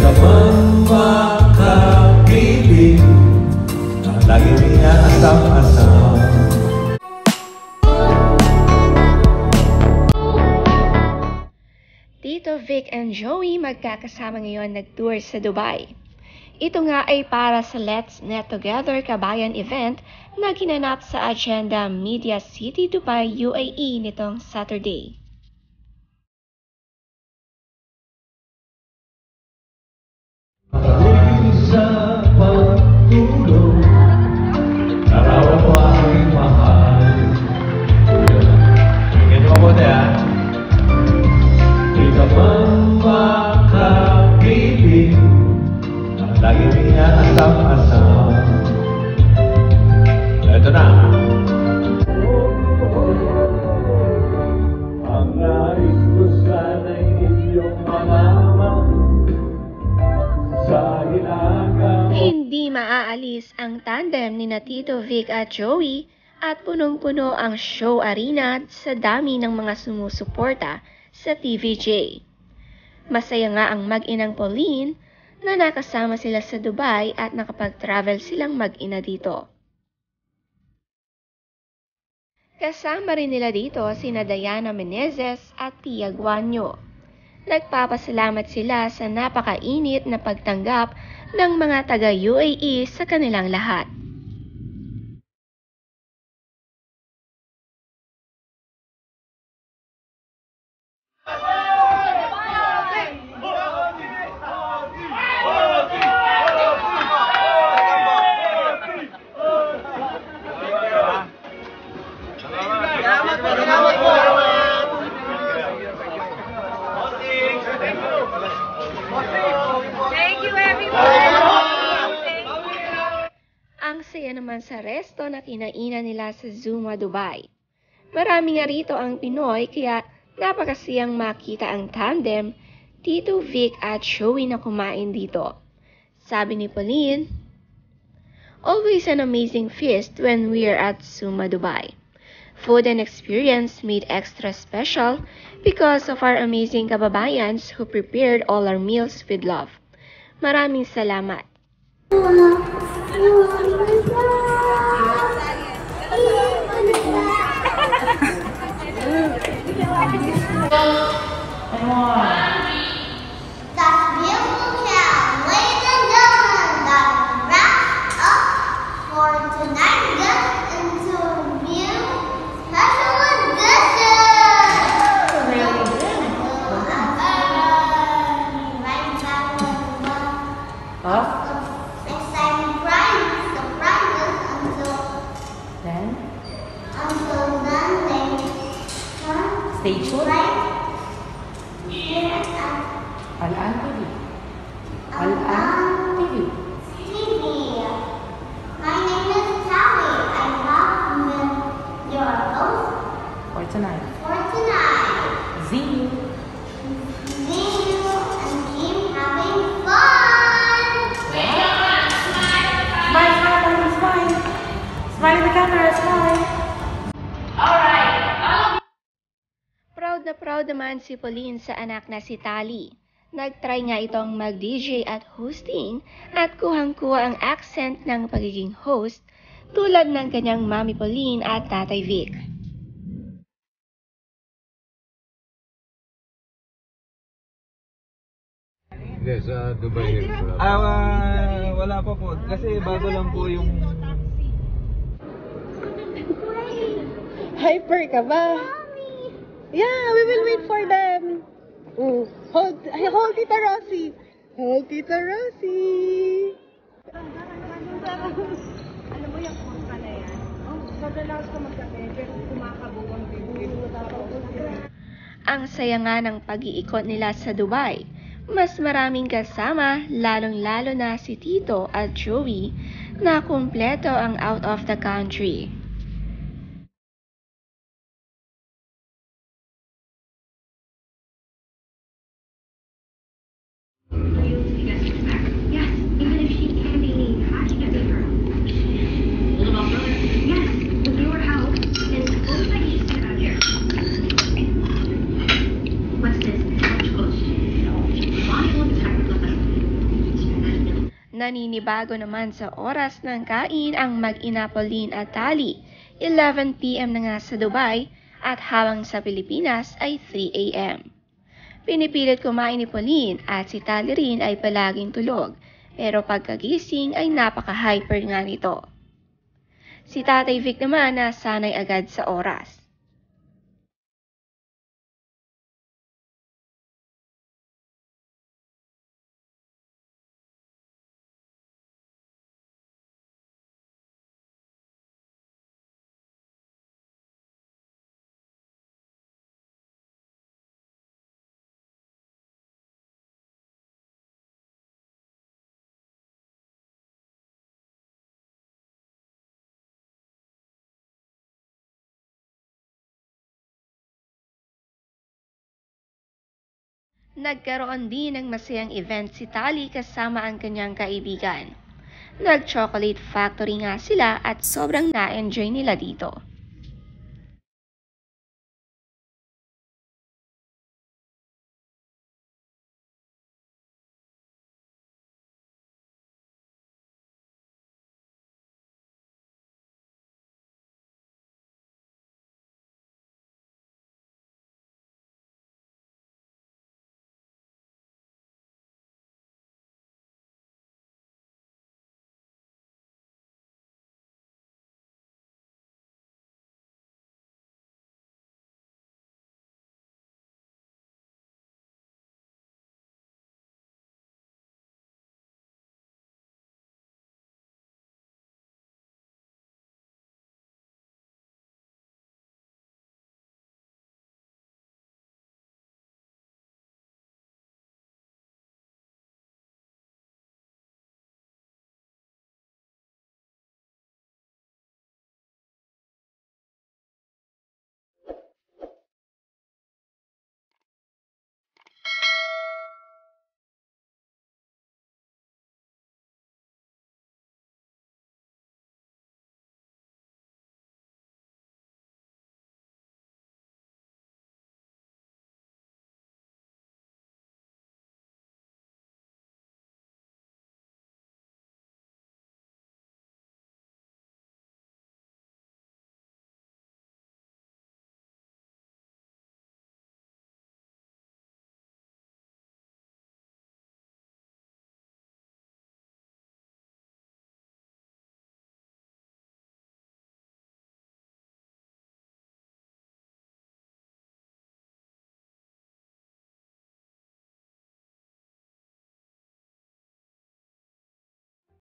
ka man makapiling, lagi niya asam-asam. Tito Vic and Joey magkakasama ngayon nag-tour sa Dubai. Ito nga ay para sa Let's Net Together Kabayan event na ginanap sa Agenda Media City, Dubai, UAE nitong Saturday. Sa pagtulog, narawa mo aking mahal. Ganyan mo po tayo, di ka man makapiling, lagi niya asam-asam. Ito na. Ang nais ko sana'y inyong malaman sa ilagang. Hindi maaalis ang tandem ni Tito Vic at Joey at punong-puno ang show arena sa dami ng mga sumusuporta sa TVJ. Masaya nga ang mag-inang Pauline na nakasama sila sa Dubai at nakapag-travel silang mag-ina dito. Kasama rin nila dito sina Diana Menezes at Pia Guanyo. Nagpapasalamat sila sa napakainit na pagtanggap ng mga taga-UAE sa kanilang lahat. Ang saya naman sa resto na kinainan nila sa Zuma, Dubai. Marami nga rito ang Pinoy kaya napakasiyang makita ang tandem Tito Vic at Joey na kumain dito. Sabi ni Pauline, "Always an amazing feast when we're at Zuma, Dubai. Food and experience made extra special because of our amazing kababayans who prepared all our meals with love. Maraming salamat." Stay tuned. Al-An TV. Al-An TV. My name is Tally. I have your host For tonight. See See you. and keep having fun. Smile, smile, smile. Smile in the camera, smile. Proud naman si Pauline sa anak na si Tali. Nag-try nga itong mag-DJ at hosting at kuhang-kuha ang accent ng pagiging host tulad ng kanyang Mami Pauline at Tatay Vic. Hindi, sa Dubai. Wala pa po. Kasi bago lang po yung... Hyper ka ba? Yeah, we will wait for them. Hold Tita Rosie. Hold Tita Rosie. Alam mo yung kontra na yan? Kadalaw ka magkape, pero kumakabuwang video. Ang saya nga ng pag-iikot nila sa Dubai. Mas maraming kasama, lalong-lalo na si Tito at Joey na kumpleto ang out of the country. Naninibago naman sa oras ng kain ang mag-ina Pauline at Tali. 11 p.m. na nga sa Dubai at habang sa Pilipinas ay 3 a.m. Pinipilit kumain ni Pauline at si Tali rin ay palaging tulog, pero pagkagising ay napaka-hyper nga nito. Si Tatay Vic naman na sanay agad sa oras. Nagkaroon din ng masayang event si Tali kasama ang kanyang kaibigan. Nag-chocolate factory nga sila at sobrang na-enjoy nila dito.